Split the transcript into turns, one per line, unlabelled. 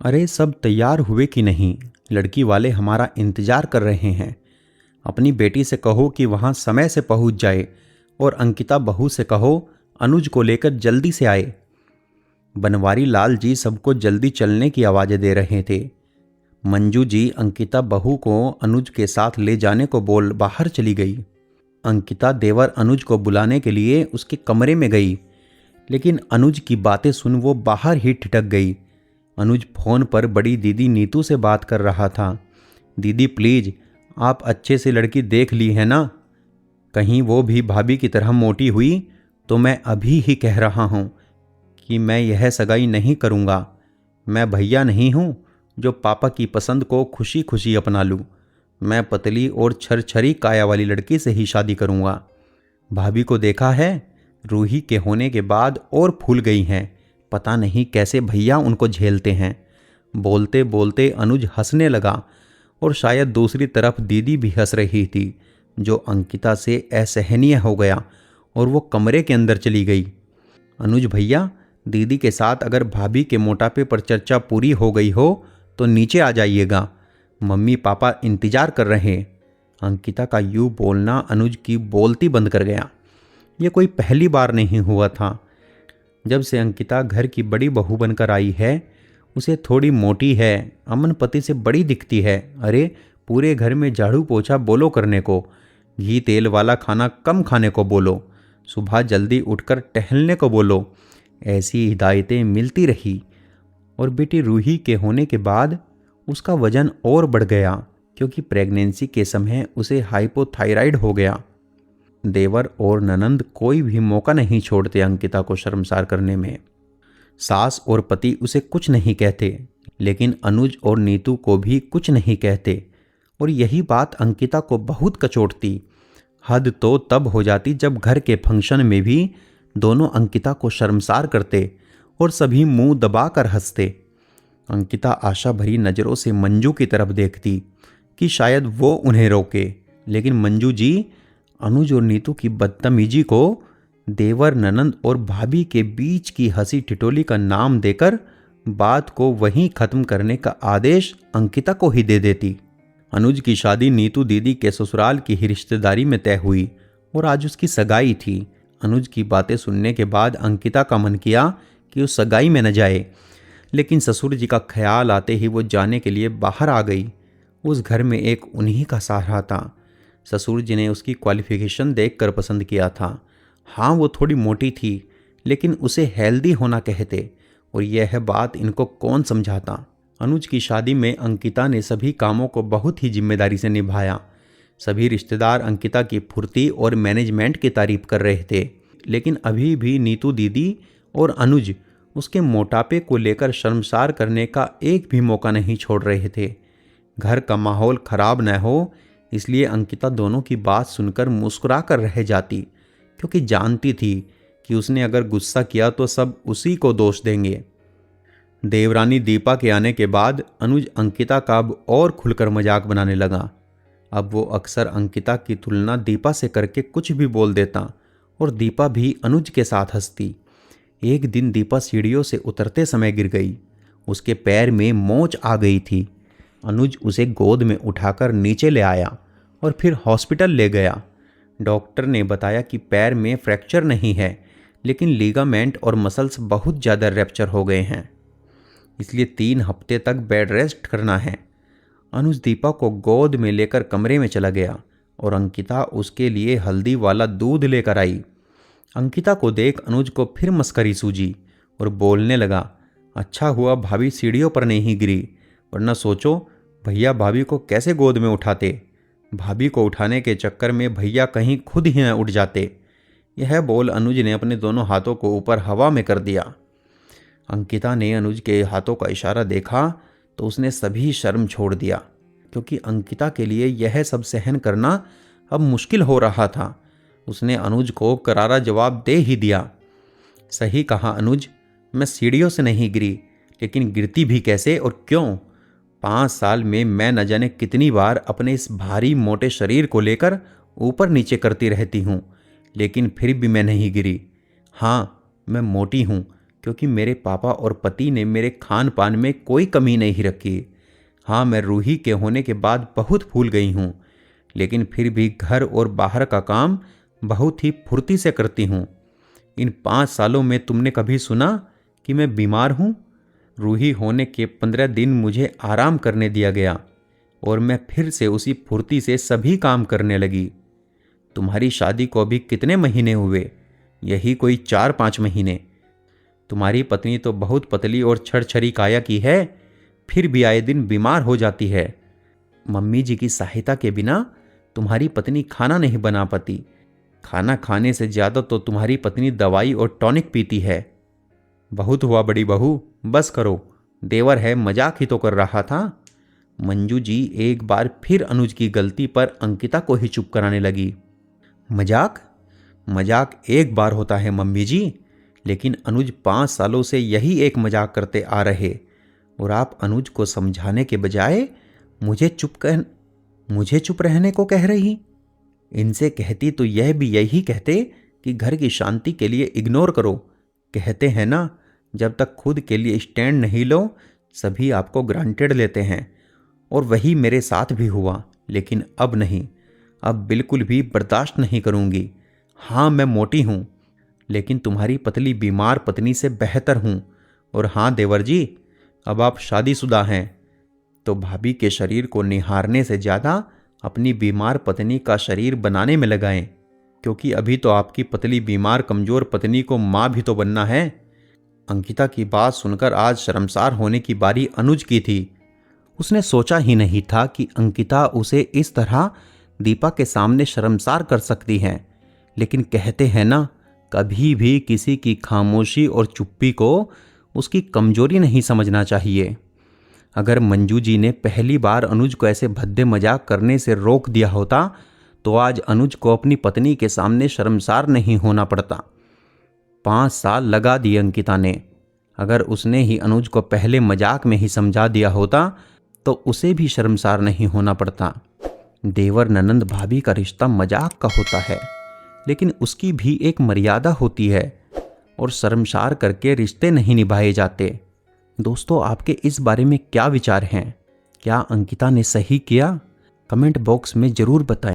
अरे सब तैयार हुए कि नहीं? लड़की वाले हमारा इंतजार कर रहे हैं। अपनी बेटी से कहो कि वहाँ समय से पहुँच जाए और अंकिता बहू से कहो अनुज को लेकर जल्दी से आए। बनवारी लाल जी सबको जल्दी चलने की आवाज़ें दे रहे थे। मंजू जी अंकिता बहू को अनुज के साथ ले जाने को बोल बाहर चली गई। अंकिता देवर अनुज को बुलाने के लिए उसके कमरे में गई, लेकिन अनुज की बातें सुन वो बाहर ही ठिठक गई। अनुज फोन पर बड़ी दीदी नीतू से बात कर रहा था। दीदी प्लीज, आप अच्छे से लड़की देख ली है ना? कहीं वो भी भाभी की तरह मोटी हुई तो मैं अभी ही कह रहा हूँ कि मैं यह सगाई नहीं करूँगा। मैं भैया नहीं हूँ जो पापा की पसंद को खुशी खुशी अपना लूँ। मैं पतली और छरछरी काया वाली लड़की से ही शादी करूँगा। भाभी को देखा है, रूही के होने के बाद और फूल गई हैं। पता नहीं कैसे भैया उनको झेलते हैं। बोलते बोलते अनुज हंसने लगा और शायद दूसरी तरफ दीदी भी हंस रही थी, जो अंकिता से असहनीय हो गया और वो कमरे के अंदर चली गई। अनुज भैया, दीदी के साथ अगर भाभी के मोटापे पर चर्चा पूरी हो गई हो तो नीचे आ जाइएगा, मम्मी पापा इंतजार कर रहे हैं। अंकिता का यूं बोलना अनुज की बोलती बंद कर गया। ये कोई पहली बार नहीं हुआ था। जब से अंकिता घर की बड़ी बहू बनकर आई है, उसे थोड़ी मोटी है, अमन पति से बड़ी दिखती है। अरे पूरे घर में झाड़ू पोछा बोलो करने को, घी तेल वाला खाना कम खाने को बोलो, सुबह जल्दी उठकर टहलने को बोलो। ऐसी हिदायतें मिलती रही और बेटी रूही के होने के बाद उसका वजन और बढ़ गया, क्योंकि प्रेगनेंसी के समय उसे हाइपोथायराइड हो गया। देवर और ननंद कोई भी मौका नहीं छोड़ते अंकिता को शर्मसार करने में। सास और पति उसे कुछ नहीं कहते, लेकिन अनुज और नीतू को भी कुछ नहीं कहते, और यही बात अंकिता को बहुत कचोटती। हद तो तब हो जाती जब घर के फंक्शन में भी दोनों अंकिता को शर्मसार करते और सभी मुंह दबाकर हंसते। अंकिता आशा भरी नज़रों से मंजू की तरफ देखती कि शायद वो उन्हें रोके, लेकिन मंजू जी अनुज और नीतू की बदतमीजी को देवर ननंद और भाभी के बीच की हंसी ठिठोली का नाम देकर बात को वहीं खत्म करने का आदेश अंकिता को ही दे देती। अनुज की शादी नीतू दीदी के ससुराल की ही रिश्तेदारी में तय हुई और आज उसकी सगाई थी। अनुज की बातें सुनने के बाद अंकिता का मन किया कि उस सगाई में न जाए, लेकिन ससुर जी का ख्याल आते ही वो जाने के लिए बाहर आ गई। उस घर में एक उन्हीं का सहारा था। ससुर जी ने उसकी क्वालिफिकेशन देखकर पसंद किया था। हाँ, वो थोड़ी मोटी थी, लेकिन उसे हेल्दी होना कहते, और यह बात इनको कौन समझाता। अनुज की शादी में अंकिता ने सभी कामों को बहुत ही जिम्मेदारी से निभाया। सभी रिश्तेदार अंकिता की फुर्ती और मैनेजमेंट की तारीफ कर रहे थे, लेकिन अभी भी नीतू दीदी और अनुज उसके मोटापे को लेकर शर्मसार करने का एक भी मौका नहीं छोड़ रहे थे। घर का माहौल खराब न हो, इसलिए अंकिता दोनों की बात सुनकर मुस्कुरा कर रह जाती, क्योंकि जानती थी कि उसने अगर गुस्सा किया तो सब उसी को दोष देंगे। देवरानी दीपा के आने के बाद अनुज अंकिता का अब और खुलकर मजाक बनाने लगा। अब वो अक्सर अंकिता की तुलना दीपा से करके कुछ भी बोल देता और दीपा भी अनुज के साथ हंसती। एक दिन दीपा सीढ़ियों से उतरते समय गिर गई। उसके पैर में मोच आ गई थी। अनुज उसे गोद में उठाकर नीचे ले आया और फिर हॉस्पिटल ले गया। डॉक्टर ने बताया कि पैर में फ्रैक्चर नहीं है, लेकिन लीगामेंट और मसल्स बहुत ज़्यादा रैप्चर हो गए हैं, इसलिए 3 हफ्ते तक बेड रेस्ट करना है। अनुज दीपा को गोद में लेकर कमरे में चला गया और अंकिता उसके लिए हल्दी वाला दूध लेकर आई। अंकिता को देख अनुज को फिर मस्करी सूझी और बोलने लगा, अच्छा हुआ भाभी सीढ़ियों पर नहीं गिरी, वरना सोचो भैया भाभी को कैसे गोद में उठाते। भाभी को उठाने के चक्कर में भैया कहीं खुद ही न उठ जाते। यह बोल अनुज ने अपने दोनों हाथों को ऊपर हवा में कर दिया। अंकिता ने अनुज के हाथों का इशारा देखा तो उसने सभी शर्म छोड़ दिया, क्योंकि अंकिता के लिए यह सब सहन करना अब मुश्किल हो रहा था। उसने अनुज को करारा जवाब दे ही दिया, सही कहा अनुज, मैं सीढ़ियों से नहीं गिरी, लेकिन गिरती भी कैसे और क्यों। 5 साल में मैं न जाने कितनी बार अपने इस भारी मोटे शरीर को लेकर ऊपर नीचे करती रहती हूँ, लेकिन फिर भी मैं नहीं गिरी। हाँ, मैं मोटी हूँ, क्योंकि मेरे पापा और पति ने मेरे खान पान में कोई कमी नहीं रखी। हाँ, मैं रूही के होने के बाद बहुत फूल गई हूँ, लेकिन फिर भी घर और बाहर का काम बहुत ही फुर्ती से करती हूँ। इन 5 सालों में तुमने कभी सुना कि मैं बीमार हूँ? रूही होने के 15 दिन मुझे आराम करने दिया गया और मैं फिर से उसी फुर्ती से सभी काम करने लगी। तुम्हारी शादी को अभी कितने महीने हुए? यही कोई 4-5 महीने। तुम्हारी पत्नी तो बहुत पतली और छरछरी काया की है, फिर भी आए दिन बीमार हो जाती है। मम्मी जी की सहायता के बिना तुम्हारी पत्नी खाना नहीं बना पाती। खाना खाने से ज़्यादा तो तुम्हारी पत्नी दवाई और टॉनिक पीती है। बहुत हुआ बड़ी बहू, बस करो। देवर है, मजाक ही तो कर रहा था। मंजू जी एक बार फिर अनुज की गलती पर अंकिता को ही चुप कराने लगी। मजाक? मजाक एक बार होता है मम्मी जी, लेकिन अनुज 5 सालों से यही एक मजाक करते आ रहे और आप अनुज को समझाने के बजाय मुझे चुप रहने को कह रही। इनसे कहती तो यह भी यही कहते कि घर की शांति के लिए इग्नोर करो। कहते हैं ना, जब तक खुद के लिए स्टैंड नहीं लो सभी आपको ग्रांटेड लेते हैं, और वही मेरे साथ भी हुआ। लेकिन अब नहीं, अब बिल्कुल भी बर्दाश्त नहीं करूंगी। हाँ, मैं मोटी हूँ, लेकिन तुम्हारी पतली बीमार पत्नी से बेहतर हूँ। और हाँ देवर जी, अब आप शादीशुदा हैं तो भाभी के शरीर को निहारने से ज़्यादा अपनी बीमार पत्नी का शरीर बनाने में लगाएं, क्योंकि अभी तो आपकी पतली बीमार कमज़ोर पत्नी को माँ भी तो बनना है। अंकिता की बात सुनकर आज शर्मसार होने की बारी अनुज की थी। उसने सोचा ही नहीं था कि अंकिता उसे इस तरह दीपा के सामने शर्मसार कर सकती है। लेकिन कहते हैं ना, कभी भी किसी की खामोशी और चुप्पी को उसकी कमजोरी नहीं समझना चाहिए। अगर मंजू जी ने पहली बार अनुज को ऐसे भद्दे मजाक करने से रोक दिया होता तो आज अनुज को अपनी पत्नी के सामने शर्मसार नहीं होना पड़ता। 5 साल लगा दिए अंकिता ने। अगर उसने ही अनुज को पहले मजाक में ही समझा दिया होता तो उसे भी शर्मसार नहीं होना पड़ता। देवर ननंद भाभी का रिश्ता मजाक का होता है, लेकिन उसकी भी एक मर्यादा होती है और शर्मसार करके रिश्ते नहीं निभाए जाते। दोस्तों, आपके इस बारे में क्या विचार हैं? क्या अंकिता ने सही किया? कमेंट बॉक्स में ज़रूर बताएं।